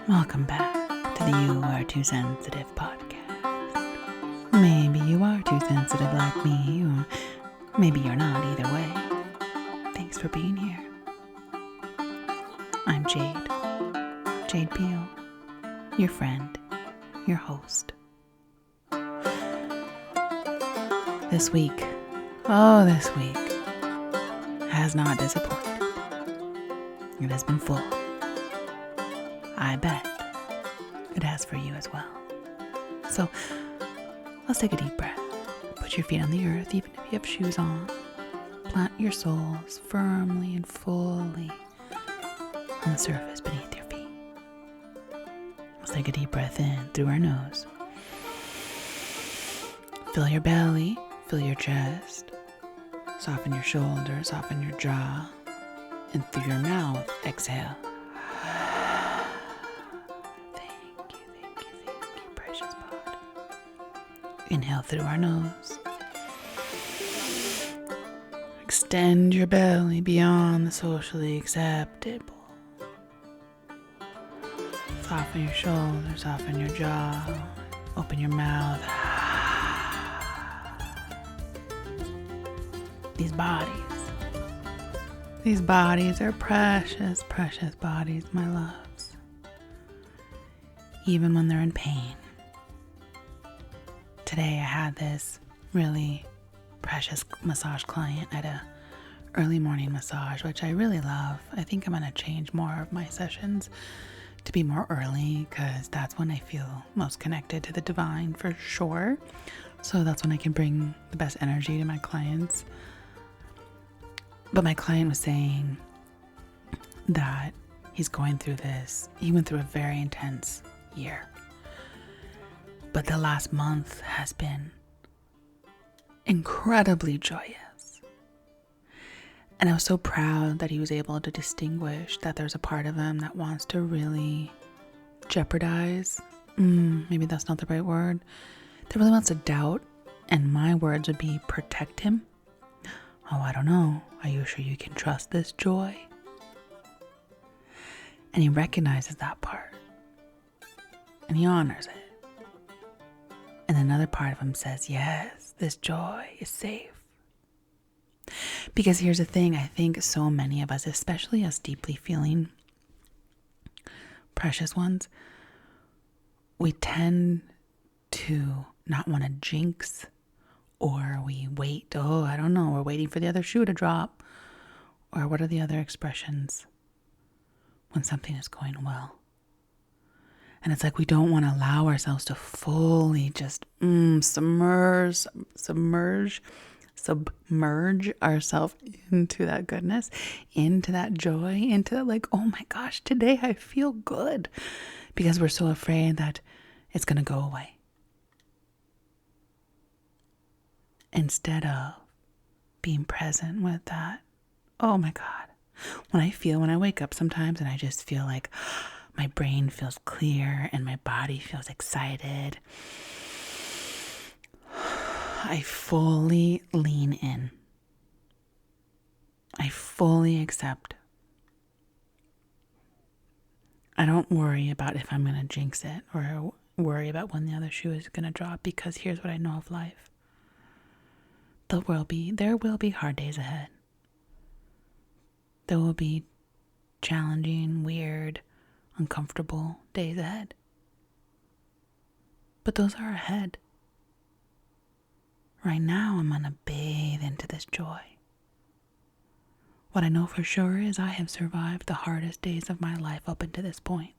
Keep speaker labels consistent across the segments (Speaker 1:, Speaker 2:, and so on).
Speaker 1: Welcome back to the You Are Too Sensitive podcast. Maybe you are too sensitive like me, or maybe you're not. Either way, thanks for being here. I'm Jade Peel, your friend, your host. This week has not disappointed. It has been full. I bet it has for you as well. So let's take a deep breath. Put your feet on the earth, even if you have shoes on. Plant your soles firmly and fully on the surface beneath your feet. Let's take a deep breath in through our nose. Fill your belly, fill your chest. Soften your shoulders, soften your jaw. And through your mouth, exhale. Thank you, precious bud. Inhale through our nose. Extend your belly beyond the socially acceptable. Soften your shoulders, soften your jaw. Open your mouth. These bodies are precious, precious bodies, my loves. Even when they're in pain. Today I had this really precious massage client at a early morning massage, which I really love. I think I'm going to change more of my sessions to be more early because that's when I feel most connected to the divine for sure. So that's when I can bring the best energy to my clients. But my client was saying that he's going through this. He went through a very intense year. But the last month has been incredibly joyous. And I was so proud that he was able to distinguish that there's a part of him that wants to really jeopardize. Maybe that's not the right word. That really wants to doubt. And my words would be protect him. Oh, I don't know. Are you sure you can trust this joy? And he recognizes that part. And he honors it. And another part of him says, yes, this joy is safe. Because here's the thing, I think so many of us, especially us deeply feeling precious ones, we tend to not want to jinx. Or we wait, we're waiting for the other shoe to drop. Or what are the other expressions when something is going well? And it's like we don't want to allow ourselves to fully just submerge ourselves into that goodness, into that joy, into that like, oh my gosh, today I feel good. Because we're so afraid that it's going to go away. Instead of being present with that. Oh my God. When I wake up sometimes and I just feel like my brain feels clear and my body feels excited, I fully lean in. I fully accept. I don't worry about if I'm going to jinx it or worry about when the other shoe is going to drop, because here's what I know of life. There will be hard days ahead. There will be challenging, weird, uncomfortable days ahead. But those are ahead. Right now, I'm going to bathe into this joy. What I know for sure is I have survived the hardest days of my life up until this point.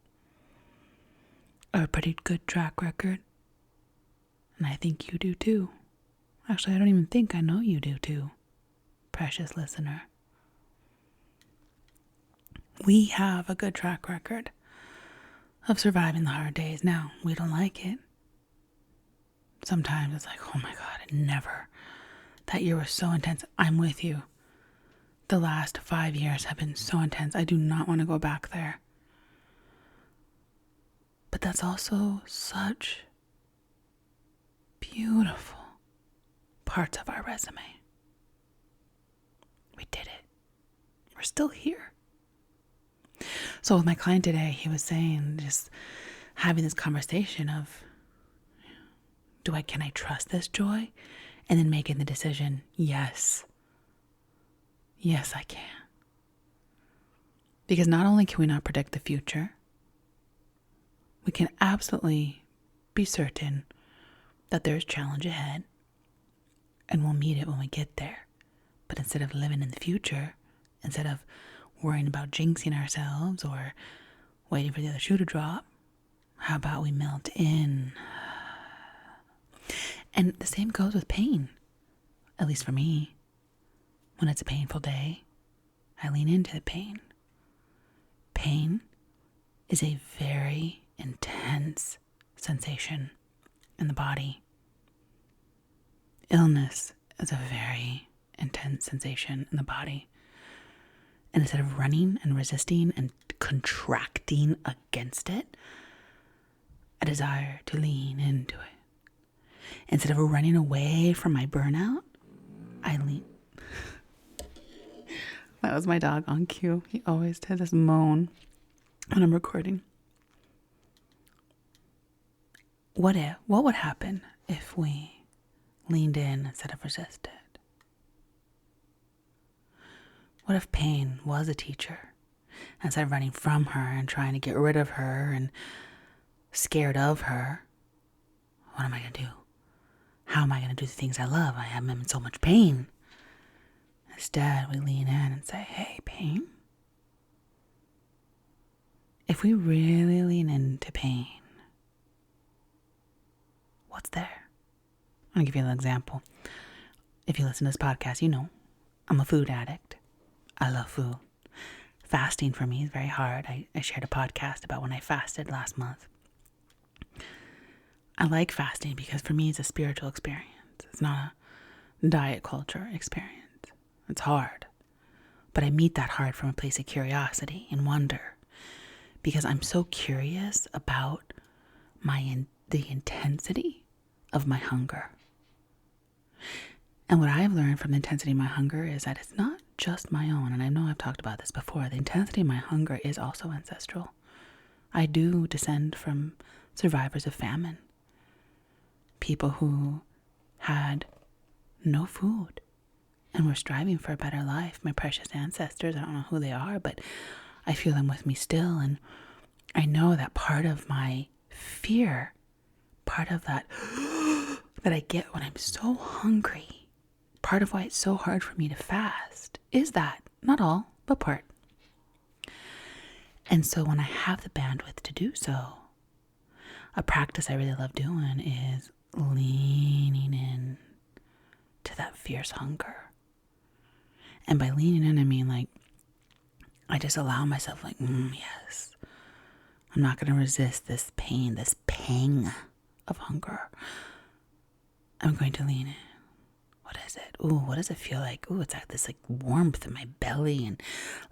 Speaker 1: I have a pretty good track record. And I think you do too. Actually, I don't even think I know you do too, precious listener. We have a good track record of surviving the hard days. Now, we don't like it. Sometimes it's like, oh my God, that year was so intense. I'm with you. The last 5 years have been so intense. I do not want to go back there. But that's also such beautiful parts of our resume. We did it. We're still here. So with my client today, he was saying, just having this conversation of, can I trust this joy? And then making the decision, yes, I can. Because not only can we not predict the future, we can absolutely be certain that there's challenge ahead and we'll meet it when we get there. But instead of living in the future, instead of worrying about jinxing ourselves or waiting for the other shoe to drop, how about we melt in? And the same goes with pain. At least for me. When it's a painful day, I lean into the pain. Pain is a very intense sensation in the body. Illness is a very intense sensation in the body. And instead of running and resisting and contracting against it, I desire to lean into it. Instead of running away from my burnout, I lean. That was my dog on cue. He always does this moan when I'm recording. What would happen if we leaned in instead of resisted? What if pain was a teacher? Instead of running from her and trying to get rid of her and scared of her, what am I going to do? How am I going to do the things I love? I am in so much pain. Instead, we lean in and say, hey, pain. If we really lean into pain, what's there? I'm going to give you an example. If you listen to this podcast, you know I'm a food addict. I love food. Fasting for me is very hard. I shared a podcast about when I fasted last month. I like fasting because for me it's a spiritual experience. It's not a diet culture experience. It's hard. But I meet that hard from a place of curiosity and wonder because I'm so curious about the intensity of my hunger. And what I've learned from the intensity of my hunger is that it's not just my own. And I know I've talked about this before. The intensity of my hunger is also ancestral. I do descend from survivors of famine. People who had no food and were striving for a better life. My precious ancestors, I don't know who they are, but I feel them with me still. And I know that part of my fear, part of that that I get when I'm so hungry, part of why it's so hard for me to fast is that, not all, but part. And so when I have the bandwidth to do so, a practice I really love doing is leaning in to that fierce hunger. And by leaning in, I mean like, I just allow myself like, yes, I'm not going to resist this pain, this pang of hunger. I'm going to lean in. What is it? Ooh, what does it feel like? Ooh, it's like this like warmth in my belly and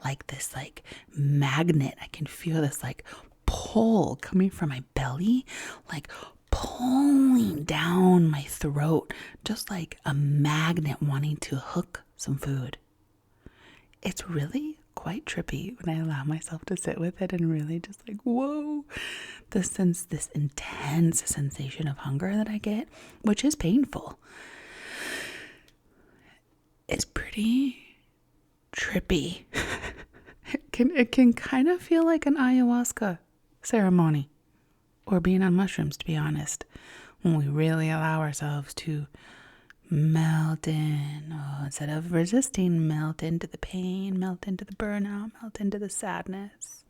Speaker 1: like this like magnet. I can feel this like pull coming from my belly, like pulling down my throat, just like a magnet wanting to hook some food. It's really quite trippy when I allow myself to sit with it and really just like, whoa, this intense sensation of hunger that I get, which is painful. It's pretty trippy. It can kind of feel like an ayahuasca ceremony or being on mushrooms, to be honest, when we really allow ourselves to melt in. Instead of resisting, melt into the pain, melt into the burnout, melt into the sadness.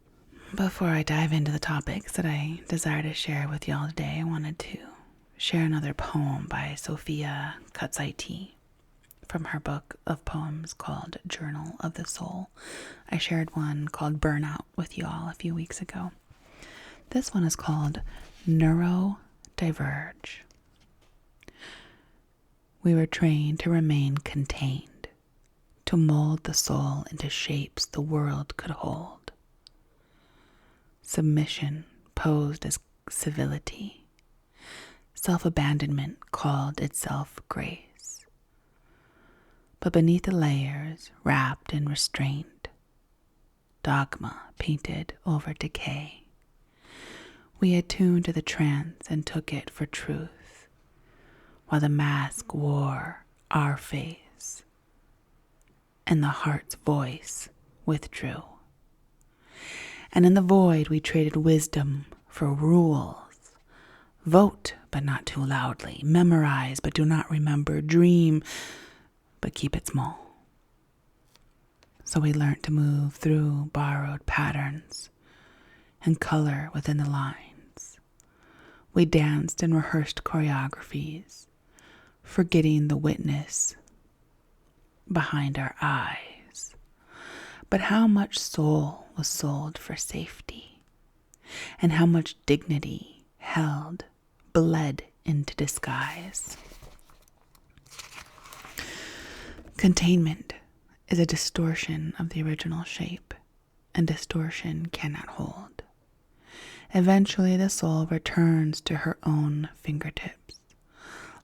Speaker 1: Before I dive into the topics that I desire to share with y'all today, I wanted to share another poem by Sophia Kutsaiti from her book of poems called Journal of the Soul. I shared one called Burnout with y'all a few weeks ago. This one is called Neurodiverge. We were trained to remain contained, to mold the soul into shapes the world could hold. Submission posed as civility. Self-abandonment called itself grace. But beneath the layers, wrapped in restraint, dogma painted over decay. We attuned to the trance and took it for truth, while the mask wore our face, and the heart's voice withdrew. And in the void we traded wisdom for rules. Vote, but not too loudly. Memorize, but do not remember. Dream, but keep it small. So we learned to move through borrowed patterns and color within the lines. We danced and rehearsed choreographies, forgetting the witness behind our eyes. But how much soul was sold for safety, and how much dignity held bled into disguise. Containment is a distortion of the original shape, and distortion cannot hold. Eventually, the soul returns to her own fingertips.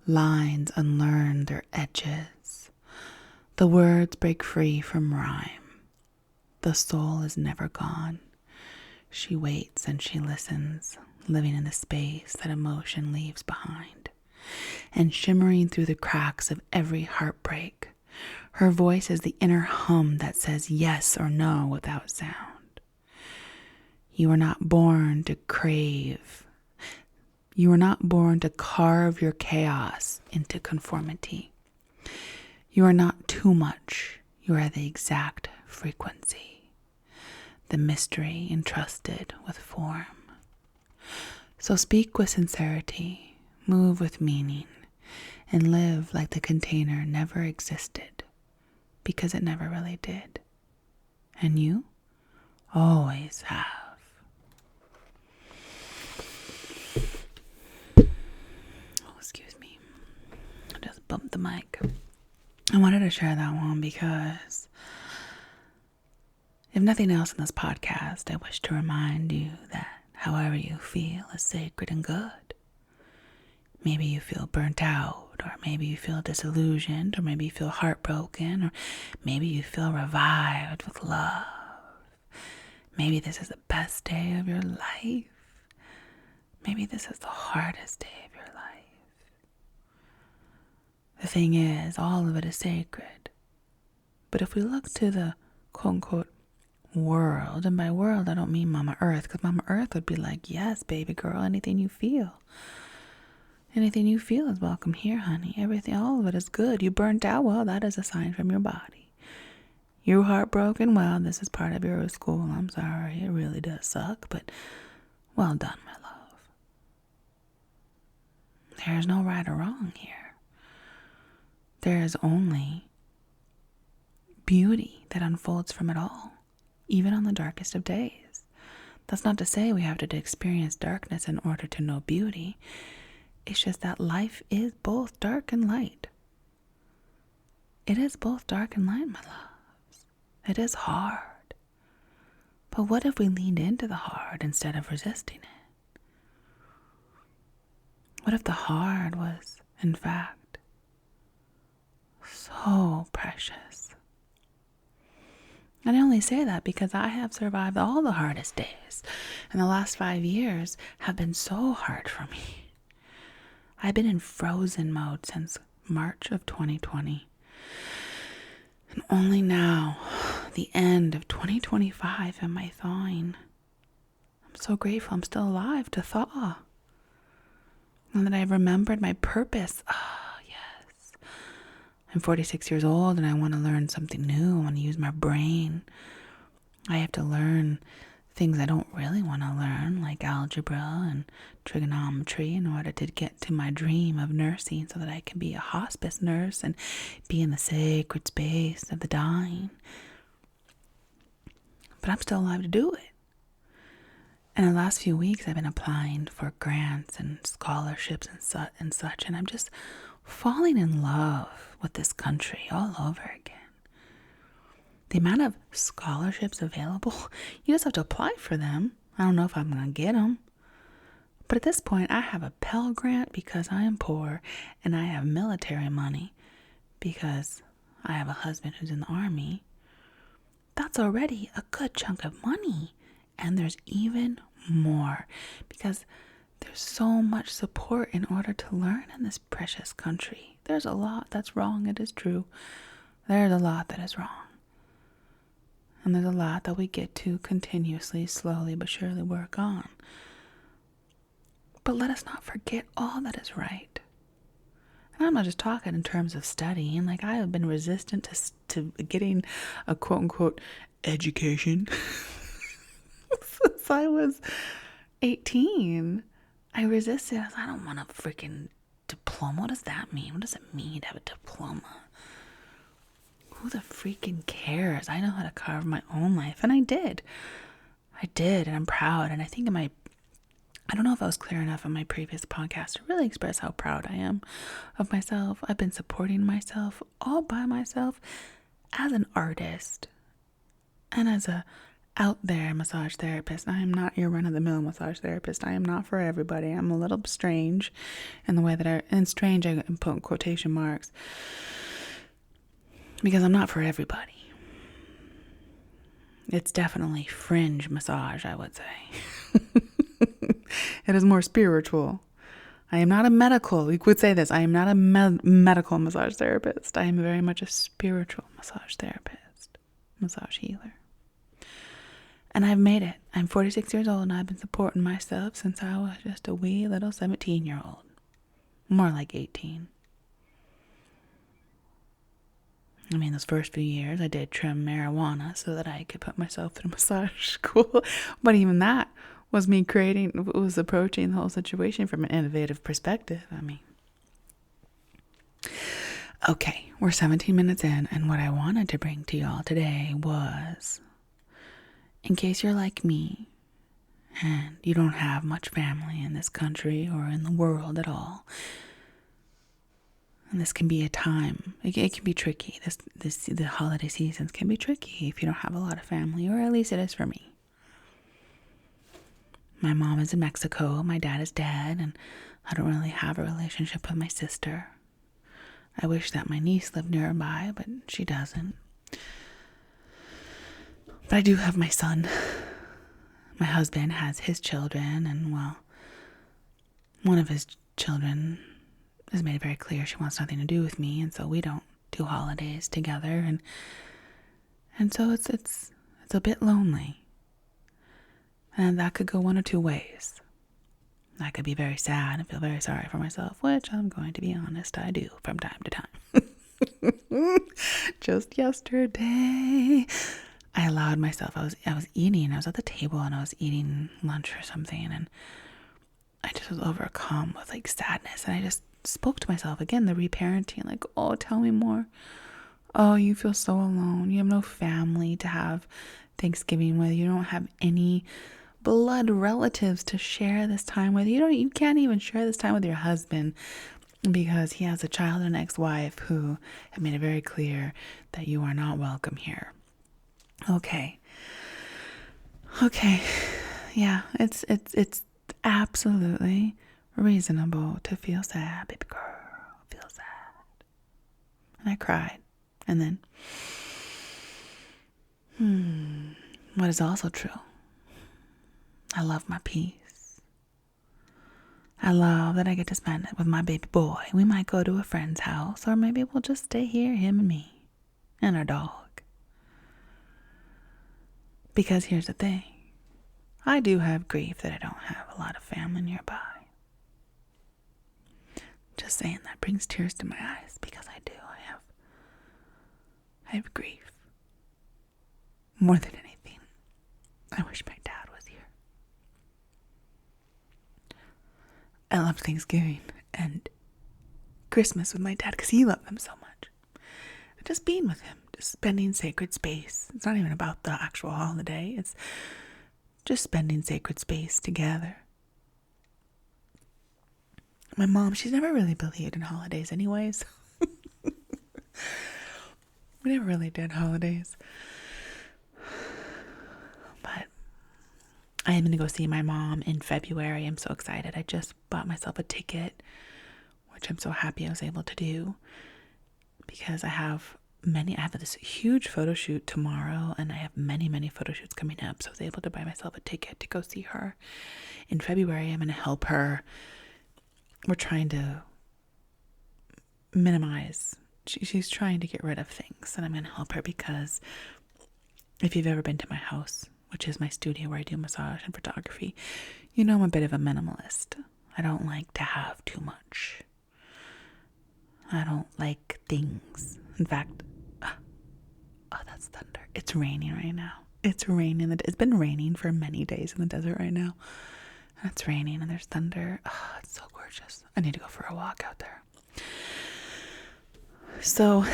Speaker 1: Lines unlearn their edges. The words break free from rhyme. The soul is never gone. She waits and she listens, living in the space that emotion leaves behind. And shimmering through the cracks of every heartbreak, her voice is the inner hum that says yes or no without sound. You are not born to crave. You are not born to carve your chaos into conformity. You are not too much. You are the exact frequency, the mystery entrusted with form. So speak with sincerity, move with meaning, and live like the container never existed, because it never really did. And you always have. Oh, excuse me. I just bumped the mic. I wanted to share that one because if nothing else in this podcast, I wish to remind you that however you feel is sacred and good. Maybe you feel burnt out, or maybe you feel disillusioned, or maybe you feel heartbroken, or maybe you feel revived with love. Maybe this is the best day of your life. Maybe this is the hardest day of your life. The thing is, all of it is sacred. But if we look to the quote-unquote world, and by world I don't mean Mama Earth, because Mama Earth would be like, yes, baby girl, anything you feel. Anything you feel is welcome here, honey. Everything, all of it is good. You burnt out, well, that is a sign from your body. You're heartbroken, well, this is part of your school. I'm sorry, it really does suck, but well done, my love. There is no right or wrong here. There is only beauty that unfolds from it all, even on the darkest of days. That's not to say we have to experience darkness in order to know beauty. It's just that life is both dark and light. It is both dark and light, my loves. It is hard. But what if we leaned into the hard instead of resisting it? What if the hard was, in fact, so precious? And I only say that because I have survived all the hardest days, and the last 5 years have been so hard for me. I've been in frozen mode since March of 2020. And only now, the end of 2025, am I thawing. I'm so grateful I'm still alive to thaw. And that I've remembered my purpose. Yes. I'm 46 years old and I want to learn something new. I want to use my brain. I have to learn things I don't really want to learn, like algebra and trigonometry, in order to get to my dream of nursing so that I can be a hospice nurse and be in the sacred space of the dying. But I'm still alive to do it. And the last few weeks I've been applying for grants and scholarships and such, and I'm just falling in love with this country all over again. The amount of scholarships available, you just have to apply for them. I don't know if I'm going to get them. But at this point, I have a Pell Grant because I am poor, and I have military money because I have a husband who's in the Army. that's already a good chunk of money. And there's even more because there's so much support in order to learn in this precious country. There's a lot that's wrong, it is true. There's a lot that is wrong. And there's a lot that we get to continuously, slowly but surely work on. But let us not forget all that is right. And I'm not just talking in terms of studying. Like, I have been resistant to getting a quote-unquote education since I was 18. I resisted. I don't want a freaking diploma. What does that mean? What does it mean to have a diploma? Who the freaking cares? I know how to carve my own life. And I did. And I'm proud. And I think I don't know if I was clear enough in my previous podcast to really express how proud I am of myself. I've been supporting myself all by myself as an artist and as a out there massage therapist. I am not your run-of-the-mill massage therapist. I am not for everybody. I'm a little strange in the way that and strange I put quotation marks, because I'm not for everybody. It's definitely fringe massage, I would say. It is more spiritual. I am not a medical, we could say this, I am not a medical massage therapist. I am very much a spiritual massage therapist, massage healer. And I've made it. I'm 46 years old and I've been supporting myself since I was just a wee little 17-year-old. More like 18. I mean, those first few years I did trim marijuana so that I could put myself through massage school. But even that was me approaching the whole situation from an innovative perspective. I mean, okay, we're 17 minutes in, and what I wanted to bring to y'all today was, in case you're like me and you don't have much family in this country or in the world at all, and this can be a time, it can be tricky. The holiday seasons can be tricky if you don't have a lot of family, or at least it is for me. My mom is in Mexico, my dad is dead, and I don't really have a relationship with my sister. I wish that my niece lived nearby, but she doesn't. But I do have my son. My husband has his children, and well, one of his children has made it very clear she wants nothing to do with me, and so we don't do holidays together, and so it's a bit lonely. And that could go one or two ways. I could be very sad and feel very sorry for myself, which I'm going to be honest, I do from time to time. Just yesterday, I allowed myself, I was eating, I was at the table and I was eating lunch or something, and I just was overcome with like sadness, and I just spoke to myself again, the reparenting, like, oh, tell me more. Oh, you feel so alone. You have no family to have Thanksgiving with. You don't have any blood relatives to share this time with. You can't even share this time with your husband because he has a child and ex-wife who have made it very clear that you are not welcome here. Okay. Yeah, it's absolutely reasonable to feel sad, baby girl. Feel sad. And I cried. And then, what is also true, I love my peace. I love that I get to spend it with my baby boy. We might go to a friend's house, or maybe we'll just stay here, him and me, and our dog. Because here's the thing. I do have grief that I don't have a lot of family nearby. Just saying, that brings tears to my eyes because I do. I have grief. More than anything, I wish my dad was here. I love Thanksgiving and Christmas with my dad because he loved them so much. And just being with him, just spending sacred space. It's not even about the actual holiday. It's just spending sacred space together. My mom, she's never really believed in holidays anyways. We never really did holidays. But I am going to go see my mom in February. I'm so excited. I just bought myself a ticket, which I'm so happy I was able to do, because I have I have this huge photo shoot tomorrow, and I have many, many photo shoots coming up. So I was able to buy myself a ticket to go see her in February. I'm going to help her. We're trying to minimize. She's trying to get rid of things, and I'm going to help her because if you've ever been to my house, which is my studio where I do massage and photography, you know I'm a bit of a minimalist. I don't like to have too much. I don't like things. In fact, oh, that's thunder. It's raining right now. It's raining. It's been raining for many days in the desert right now. And it's raining and there's thunder. Oh, it's so gorgeous. I need to go for a walk out there. So,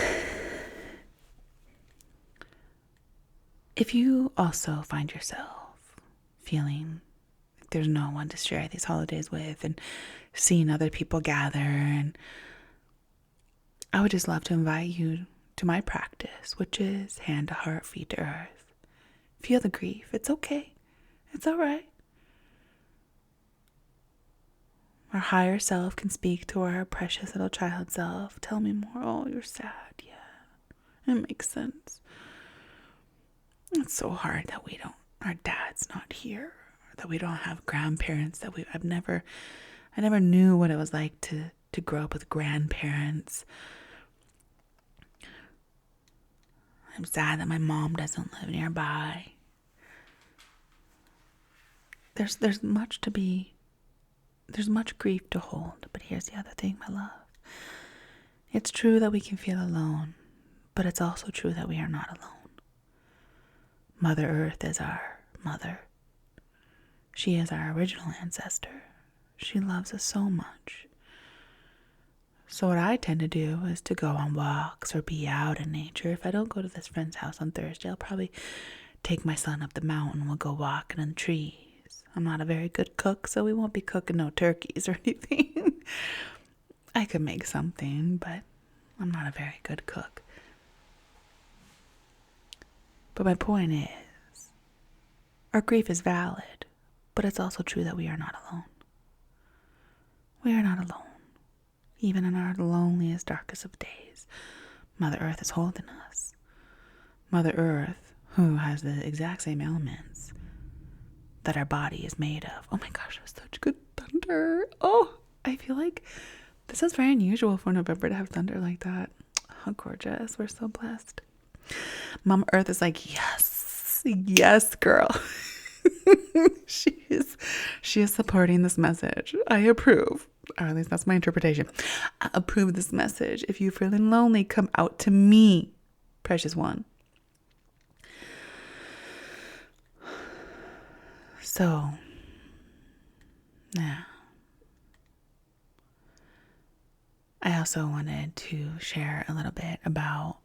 Speaker 1: if you also find yourself feeling like there's no one to share these holidays with and seeing other people gather, and I would just love to invite you to my practice, which is hand to heart, feet to earth. Feel the grief. It's okay. It's all right. Our higher self can speak to our precious little child self. Tell me more. Oh, you're sad. Yeah, it makes sense. It's so hard that our dad's not here, or that we don't have grandparents, I never knew what it was like to grow up with grandparents. I'm sad that my mom doesn't live nearby. There's much grief to hold, but here's the other thing, my love. It's true that we can feel alone, but it's also true that we are not alone. Mother Earth is our mother. She is our original ancestor. She loves us so much. So what I tend to do is to go on walks or be out in nature. If I don't go to this friend's house on Thursday, I'll probably take my son up the mountain. We'll go walking in the trees. I'm not a very good cook, so we won't be cooking no turkeys or anything. I could make something, but I'm not a very good cook. But my point is, our grief is valid, but it's also true that we are not alone. We are not alone. Even in our loneliest, darkest of days, Mother Earth is holding us. Mother Earth, who has the exact same elements that our body is made of. Oh my gosh, that's such good thunder. Oh, I feel like this is very unusual for November to have thunder like that. How gorgeous. We're so blessed. Mama Earth is like, yes, girl. She is supporting this message. I approve. Or at least that's my interpretation. I approve this message. If you're feeling lonely, come out to me, precious one. So, yeah. I also wanted to share a little bit about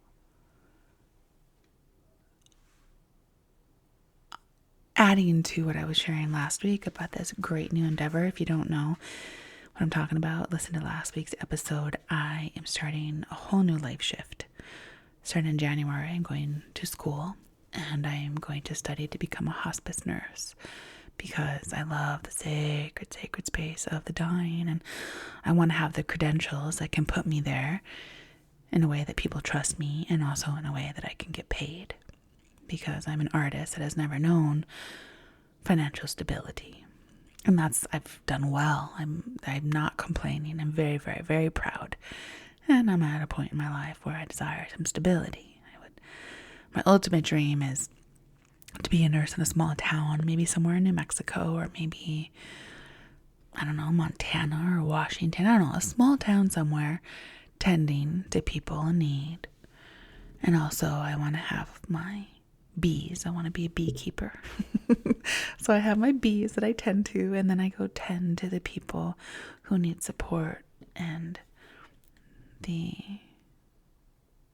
Speaker 1: adding to what I was sharing last week about this great new endeavor. If you don't know what I'm talking about, listen to last week's episode. I am starting a whole new life shift. Starting in January, I'm going to school and I am going to study to become a hospice nurse because I love the sacred space of the dying, and I want to have the credentials that can put me there in a way that people trust me, and also in a way that I can get paid, because I'm an artist that has never known financial stability. And I've done well. I'm not complaining. I'm very, very, very proud. And I'm at a point in my life where I desire some stability. My ultimate dream is to be a nurse in a small town, maybe somewhere in New Mexico, or maybe, I don't know, Montana or Washington. I don't know, a small town somewhere tending to people in need. And also I want to have my bees. I want to be a beekeeper. So I have my bees that I tend to, and then I go tend to the people who need support and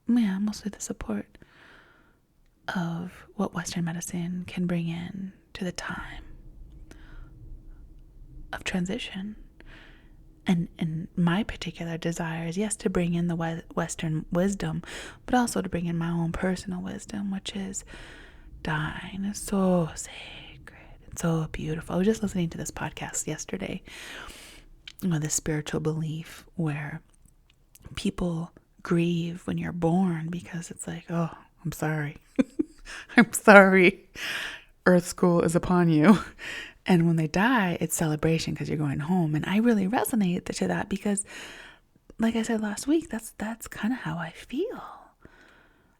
Speaker 1: mostly the support of what Western medicine can bring in to the time of transition. And my particular desire is, yes, to bring in the Western wisdom, but also to bring in my own personal wisdom, which is dying is so sacred and so beautiful. I was just listening to this podcast yesterday, this spiritual belief where people grieve when you're born, because it's like, oh, I'm sorry. I'm sorry. Earth School is upon you. And when they die, it's celebration because you're going home. And I really resonate to that because, like I said last week, that's kind of how I feel.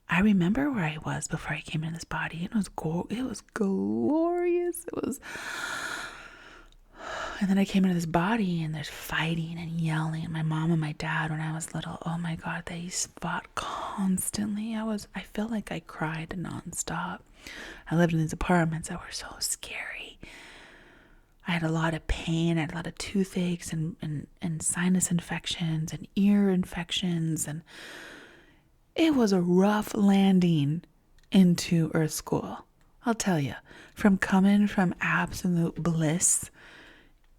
Speaker 1: I remember where I was before I came into this body. It was glorious. And then I came into this body and there's fighting and yelling. My mom and my dad, when I was little, oh my God, they fought constantly. I feel like I cried nonstop. I lived in these apartments that were so scary. I had a lot of pain. I had a lot of toothaches and sinus infections and ear infections. And it was a rough landing into Earth School. I'll tell you, from coming from absolute bliss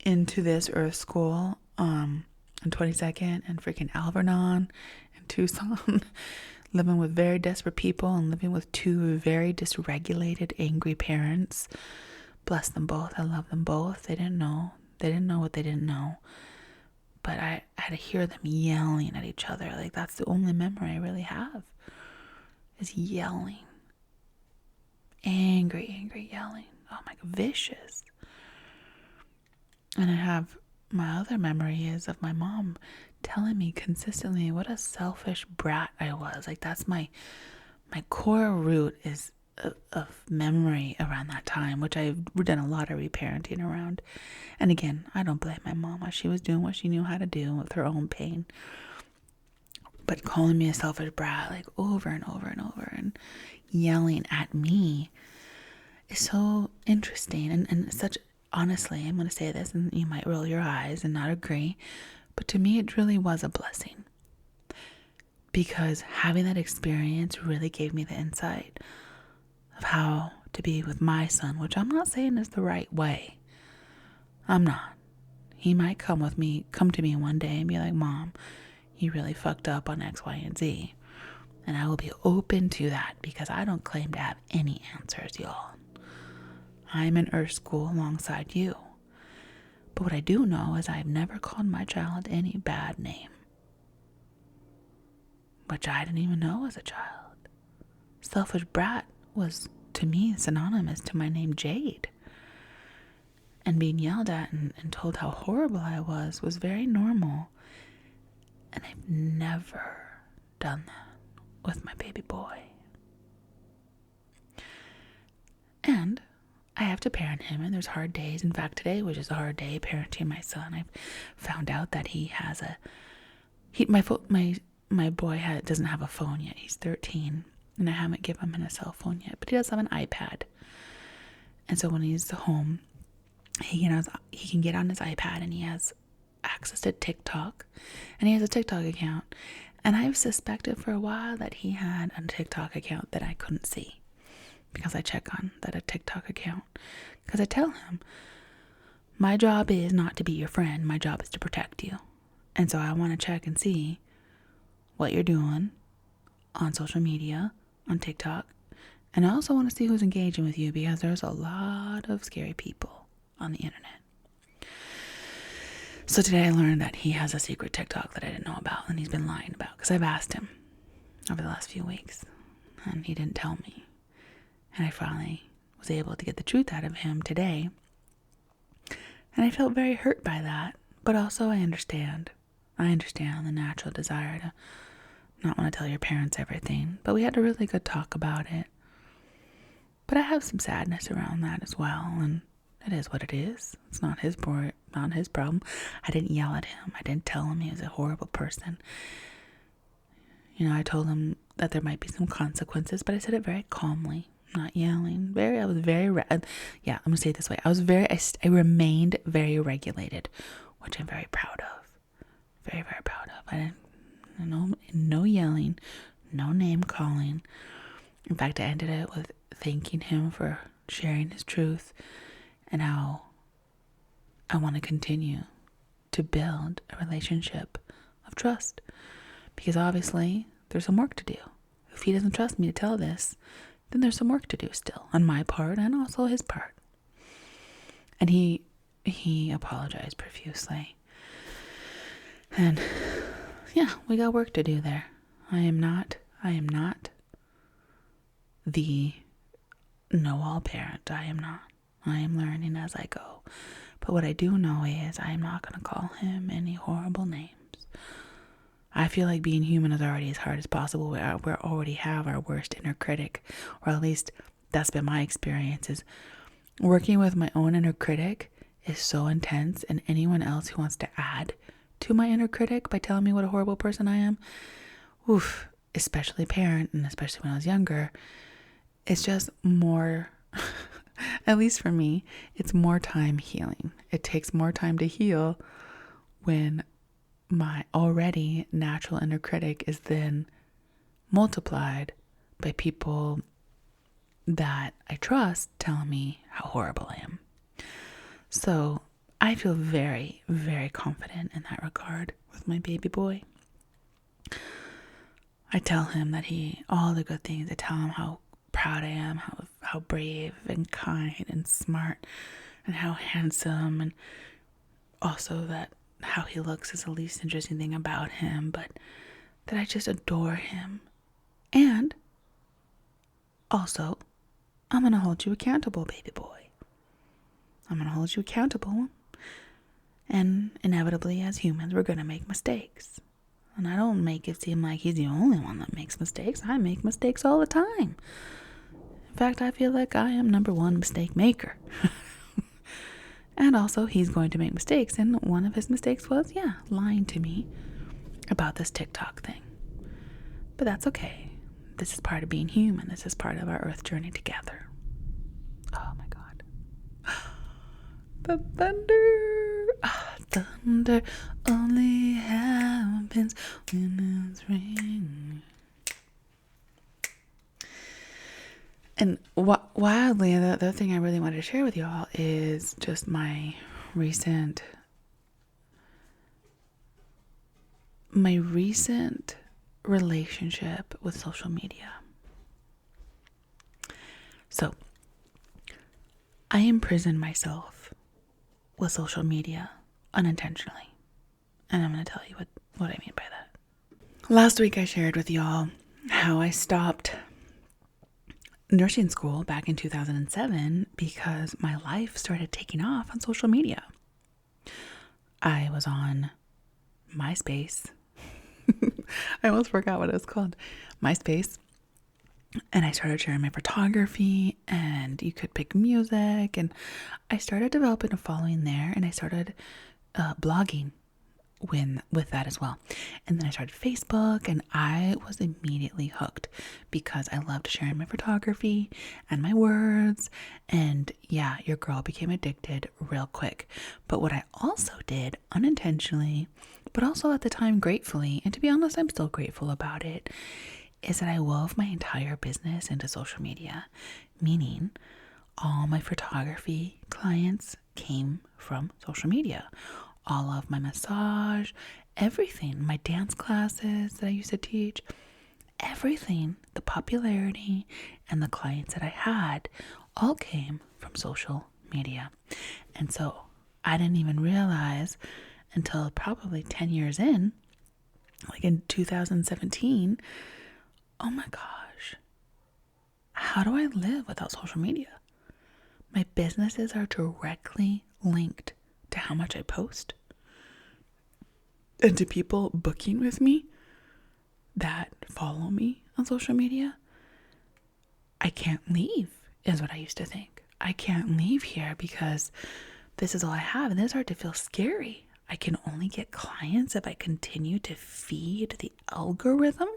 Speaker 1: into this Earth School on 22nd and freaking Alvernon and Tucson, living with very desperate people and living with two very dysregulated, angry parents. Bless them both. I love them both. They didn't know. They didn't know what they didn't know. But I had to hear them yelling at each other. Like, that's the only memory I really have, is yelling. Angry yelling. Oh my God, vicious. And I have, my other memory is of my mom telling me consistently what a selfish brat I was. Like, that's my core root is of memory around that time, which I've done a lot of reparenting around. And again, I don't blame my mama. She was doing what she knew how to do with her own pain. But calling me a selfish brat, like over and over and over, and yelling at me is so interesting and such. Honestly, I'm going to say this, and you might roll your eyes and not agree, but to me, it really was a blessing. Because having that experience really gave me the insight of how to be with my son, which I'm not saying is the right way. I'm not. He might come to me one day and be like, Mom, you really fucked up on X, Y, and Z. And I will be open to that because I don't claim to have any answers, y'all. I'm in Earth School alongside you. But what I do know is I've never called my child any bad name, which I didn't even know as a child. Selfish brat was, to me, synonymous to my name Jade. And being yelled at and told how horrible I was very normal. And I've never done that with my baby boy. And I have to parent him, and there's hard days. In fact, today was just a hard day parenting my son. I found out that he has my boy doesn't have a phone yet. He's 13, and I haven't given him a cell phone yet, but he does have an iPad. And so when he's home, he can get on his iPad, and he has access to TikTok, and he has a TikTok account. And I've suspected for a while that he had a TikTok account that I couldn't see, because I check on a TikTok account. Because I tell him, my job is not to be your friend. My job is to protect you. And so I want to check and see what you're doing on social media, on TikTok. And I also want to see who's engaging with you, because there's a lot of scary people on the internet. So today I learned that he has a secret TikTok that I didn't know about, and he's been lying about, because I've asked him over the last few weeks, and he didn't tell me. And I finally was able to get the truth out of him today. And I felt very hurt by that. But also I understand. I understand the natural desire to not want to tell your parents everything. But we had a really good talk about it. But I have some sadness around that as well. And it is what it is. It's not his problem. I didn't yell at him. I didn't tell him he was a horrible person. I told him that there might be some consequences, but I said it very calmly. Not yelling. I'm going to say it this way. I remained very regulated, which I'm very proud of. Very, very proud of. I didn't, no yelling, no name calling. In fact, I ended it with thanking him for sharing his truth and how I want to continue to build a relationship of trust. Because obviously, there's some work to do. If he doesn't trust me to tell this, then there's some work to do still on my part and also his part. And he apologized profusely. And yeah, we got work to do there. I am not the know-all parent. I am not. I am learning as I go. But what I do know is I am not going to call him any horrible names. I feel like being human is already as hard as possible. We already have our worst inner critic, or at least that's been my experience. Is working with my own inner critic is so intense, and anyone else who wants to add to my inner critic by telling me what a horrible person I am, oof, especially parent, and especially when I was younger, it's just more, at least for me, it's more time healing. It takes more time to heal when my already natural inner critic is then multiplied by people that I trust telling me how horrible I am. So I feel very, very confident in that regard with my baby boy. I tell him that all the good things. I tell him how proud I am, how brave and kind and smart and how handsome, and also that how he looks is the least interesting thing about him, but that I just adore him. And also, I'm going to hold you accountable, baby boy. I'm going to hold you accountable. And inevitably, as humans, we're going to make mistakes. And I don't make it seem like he's the only one that makes mistakes. I make mistakes all the time. In fact, I feel like I am number one mistake maker. And also, he's going to make mistakes. And one of his mistakes was, lying to me about this TikTok thing. But that's okay. This is part of being human. This is part of our earth journey together. Oh my God. The thunder. Thunder only happens when it's raining. And wildly, the other thing I really wanted to share with y'all is just my recent relationship with social media. So, I imprisoned myself with social media unintentionally. And I'm going to tell you what I mean by that. Last week I shared with y'all how I stopped nursing school back in 2007 because my life started taking off on social media. I was on MySpace. I almost forgot what it was called. MySpace. And I started sharing my photography, and you could pick music, and I started developing a following there, and I started blogging with that as well. And then I started Facebook, and I was immediately hooked because I loved sharing my photography and my words. And yeah, your girl became addicted real quick. But what I also did unintentionally, but also at the time gratefully, and to be honest, I'm still grateful about it, is that I wove my entire business into social media, meaning all my photography clients came from social media. All of my massage, everything, my dance classes that I used to teach, everything, the popularity and the clients that I had all came from social media. And so I didn't even realize until probably 10 years in, like in 2017, oh my gosh, how do I live without social media? My businesses are directly linked to how much I post and to people booking with me that follow me on social media. I can't leave is what I used to think. I can't leave here because this is all I have, and this started to feel scary. I can only get clients if I continue to feed the algorithm.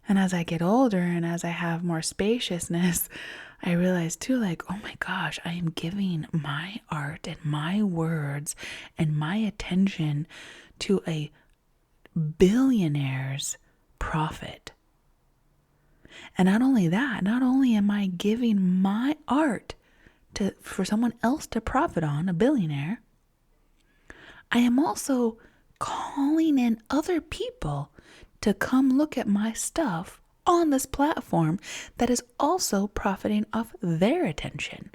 Speaker 1: And as I get older and as I have more spaciousness, I realize too, like, oh my gosh, I am giving my art and my words and my attention to a billionaire's profit. And not only that, not only am I giving my art for someone else to profit on, a billionaire, I am also calling in other people to come look at my stuff on this platform that is also profiting off their attention.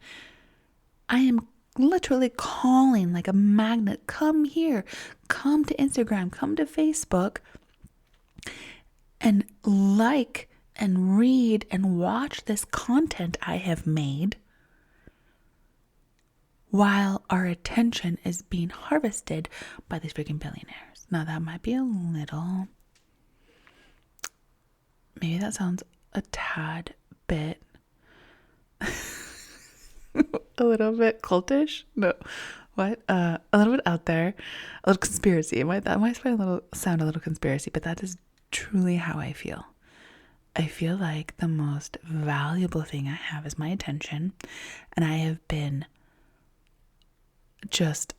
Speaker 1: I am literally calling like a magnet, come here, come to Instagram, come to Facebook, and like and read and watch this content I have made while our attention is being harvested by these freaking billionaires. Now that might be a little, maybe that sounds a tad bit, a little bit cultish. No, what? A little bit out there, a little conspiracy. That might sound a little conspiracy, but that is truly how I feel. I feel like the most valuable thing I have is my attention, and I have been just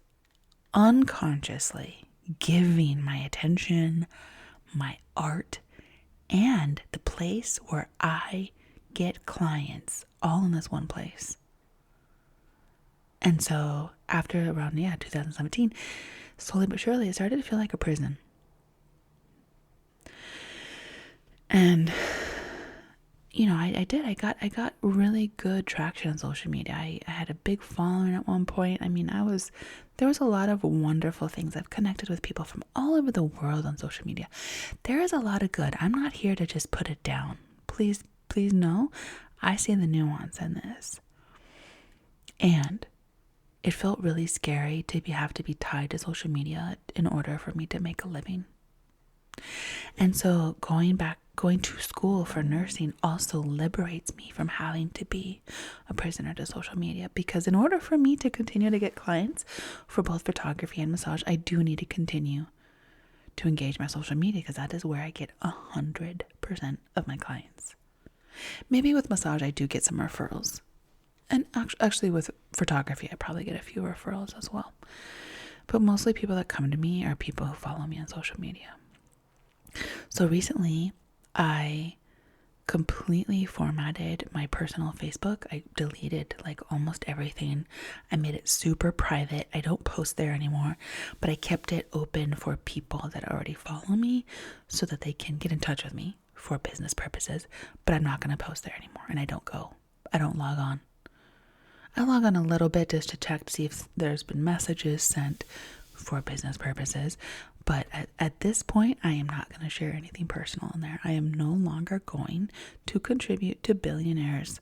Speaker 1: unconsciously giving my attention, my art, and the place where I get clients all in this one place. And so after around 2017, slowly but surely it started to feel like a prison. And I did. I got really good traction on social media. I had a big following at one point. I mean, there was a lot of wonderful things. I've connected with people from all over the world on social media. There is a lot of good. I'm not here to just put it down. Please know, I see the nuance in this. And it felt really scary to have to be tied to social media in order for me to make a living. And so going to school for nursing also liberates me from having to be a prisoner to social media, because in order for me to continue to get clients for both photography and massage, I do need to continue to engage my social media, because that is where I get 100% of my clients. Maybe with massage, I do get some referrals. And actually with photography, I probably get a few referrals as well. But mostly people that come to me are people who follow me on social media. So recently, I completely formatted my personal Facebook. I deleted almost everything. I made it super private. I don't post there anymore, but I kept it open for people that already follow me so that they can get in touch with me for business purposes. But I'm not going to post there anymore, and I don't log on. I log on a little bit just to check to see if there's been messages sent for business purposes. But at this point, I am not going to share anything personal in there. I am no longer going to contribute to billionaires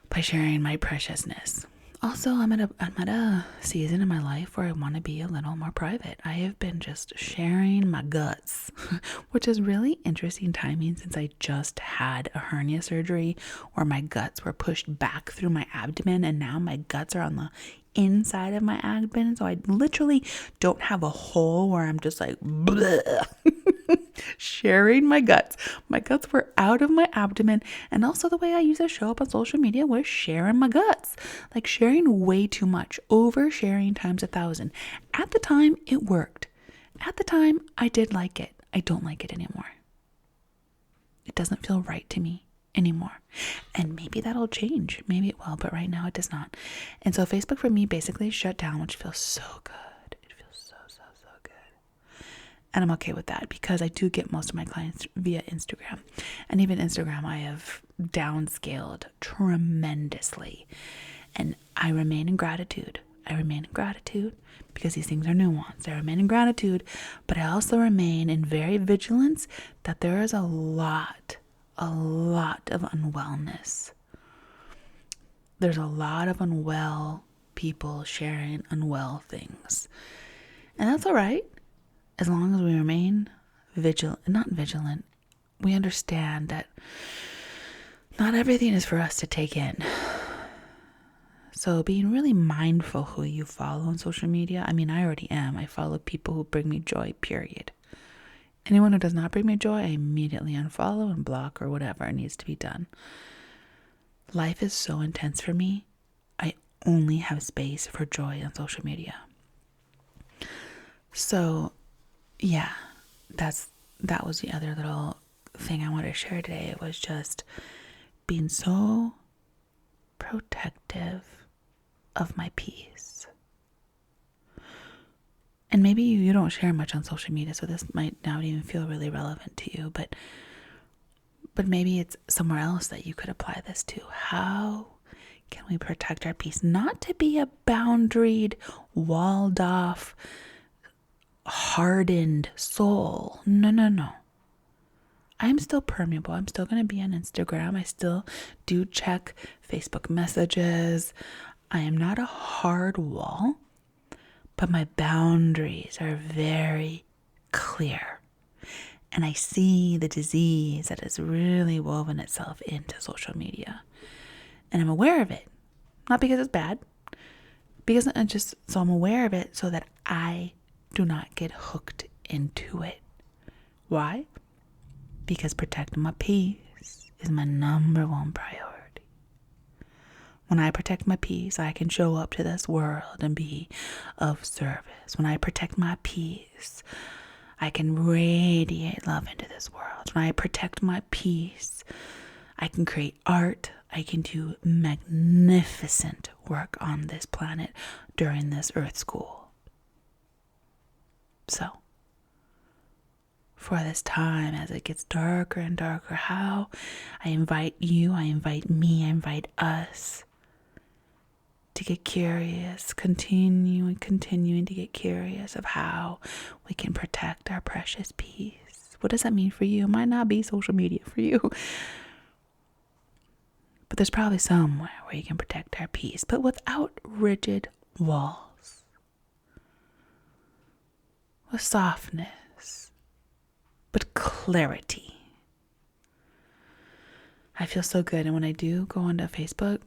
Speaker 1: by sharing my preciousness. Also, I'm at a season in my life where I want to be a little more private. I have been just sharing my guts, which is really interesting timing since I just had a hernia surgery where my guts were pushed back through my abdomen, and now my guts are on the inside of my abdomen. So I literally don't have a hole where I'm just like bleh, sharing my guts. My guts were out of my abdomen, and also the way I used to show up on social media was sharing my guts, sharing way too much, oversharing times 1,000. At the time, it worked. At the time, I did like it. I don't like it anymore. It doesn't feel right to me anymore. And maybe that'll change. Maybe it will, but right now it does not. And so Facebook for me basically shut down, which feels so good. It feels so good. And I'm okay with that because I do get most of my clients via Instagram. And even Instagram, I have downscaled tremendously. And I remain in gratitude. Because these things are nuanced. I remain in gratitude, but I also remain in very vigilance that there is a lot of unwellness. There's a lot of unwell people sharing unwell things. And that's all right, as long as we remain not vigilant. We understand that not everything is for us to take in. So being really mindful who you follow on social media. I mean, I already am. I follow people who bring me joy, period. Anyone who does not bring me joy, I immediately unfollow and block or whatever needs to be done. Life is so intense for me. I only have space for joy on social media. So, yeah, that was the other little thing I wanted to share today. It was just being so protective of my peace. And maybe you don't share much on social media, so this might not even feel really relevant to you, but maybe it's somewhere else that you could apply this to. How can we protect our peace? Not to be a boundaried, walled off, hardened soul. No. I'm still permeable. I'm still going to be on Instagram. I still do check Facebook messages. I am not a hard wall, but my boundaries are very clear. And I see the disease that has really woven itself into social media. And I'm aware of it. Not because it's bad, so I'm aware of it so that I do not get hooked into it. Why? Because protecting my peace is my number one priority. When I protect my peace, I can show up to this world and be of service. When I protect my peace, I can radiate love into this world. When I protect my peace, I can create art. I can do magnificent work on this planet during this Earth School. So, for this time, as it gets darker and darker, how I invite you, I invite me, I invite us to get curious, continuing to get curious of how we can protect our precious peace. What does that mean for you? It might not be social media for you, but there's probably somewhere where you can protect our peace, but without rigid walls, with softness, but clarity. I feel so good. And when I do go onto Facebook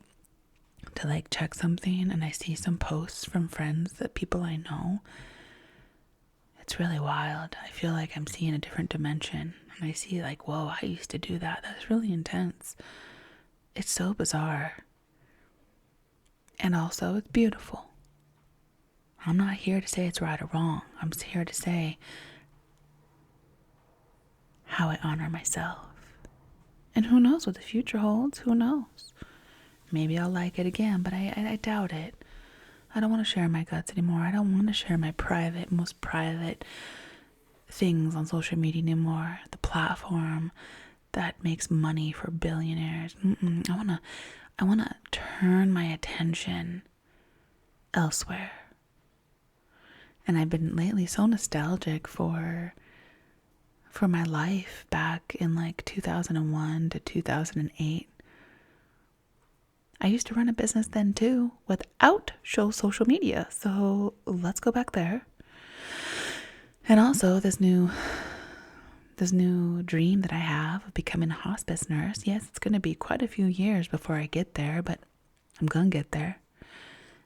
Speaker 1: to check something and I see some posts from friends, that people I know, it's really wild. I feel like I'm seeing a different dimension. And I see whoa, I used to do that. That's really intense. It's so bizarre. And also, it's beautiful. I'm not here to say it's right or wrong. I'm here to say how I honor myself. And who knows what the future holds? Who knows? Maybe I'll like it again, but I doubt it. I don't want to share my guts anymore. I don't want to share my most private things on social media anymore. The platform that makes money for billionaires. I want to turn my attention elsewhere. And I've been lately so nostalgic for my life back in 2001 to 2008. I used to run a business then too without social media. So let's go back there. And also this new dream that I have of becoming a hospice nurse. Yes, it's going to be quite a few years before I get there, but I'm going to get there.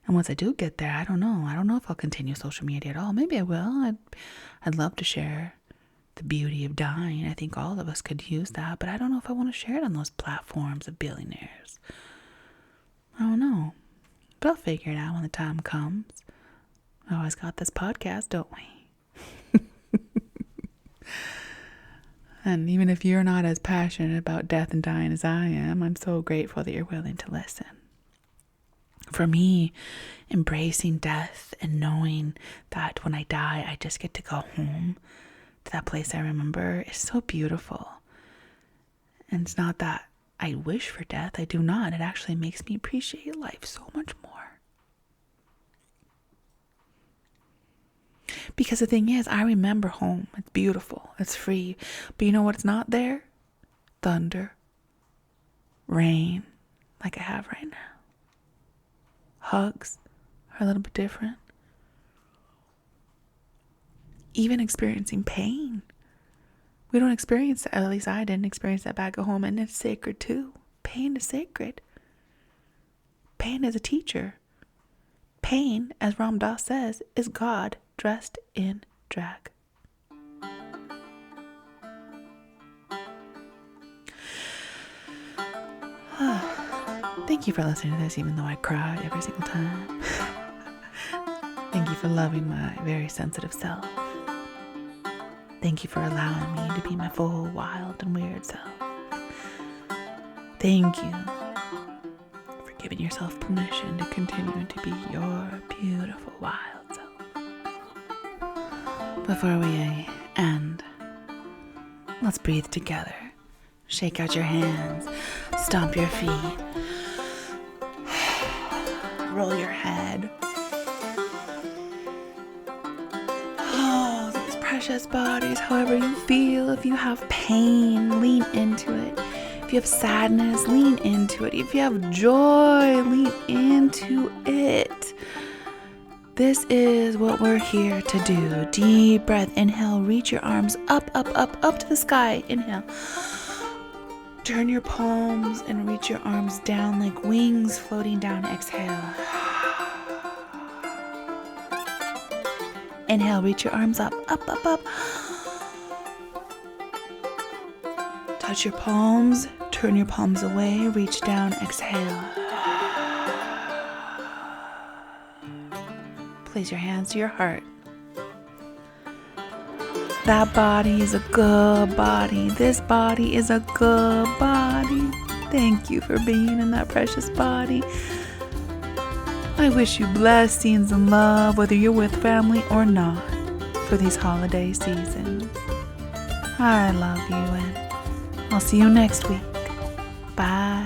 Speaker 1: And once I do get there, I don't know. I don't know if I'll continue social media at all. Maybe I will. I'd love to share the beauty of dying. I think all of us could use that, but I don't know if I want to share it on those platforms of billionaires. I don't know. But I'll figure it out when the time comes. We always got this podcast, don't we? And even if you're not as passionate about death and dying as I am, I'm so grateful that you're willing to listen. For me, embracing death and knowing that when I die, I just get to go home to that place I remember is so beautiful. And it's not that I wish for death. I do not. It actually makes me appreciate life so much more. Because the thing is, I remember home. It's beautiful. It's free. But you know what's not there? Thunder. Rain. Like I have right now. Hugs are a little bit different. Even experiencing pain. We don't experience that. At least I didn't experience that back at home. And it's sacred too. Pain is sacred. Pain is a teacher. Pain, as Ram Dass says, is God dressed in drag. Thank you for listening to this, even though I cry every single time. Thank you for loving my very sensitive self. Thank you for allowing me to be my full, wild, and weird self. Thank you for giving yourself permission to continue to be your beautiful, wild self. Before we end, let's breathe together. Shake out your hands, stomp your feet, roll your head. Oh, precious bodies however you feel. If you have pain, lean into it. If you have sadness, lean into it. If you have joy, lean into it. This is what we're here to do. Deep breath. Inhale, reach your arms up, up, up, up to the sky. Inhale. Turn your palms and reach your arms down like wings floating down. Exhale. Inhale, reach your arms up, up, up, up. Touch your palms, turn your palms away, reach down, exhale. Place your hands to your heart. That body is a good body. This body is a good body. Thank you for being in that precious body. I wish you blessings and love, whether you're with family or not, for these holiday seasons. I love you, and I'll see you next week. Bye.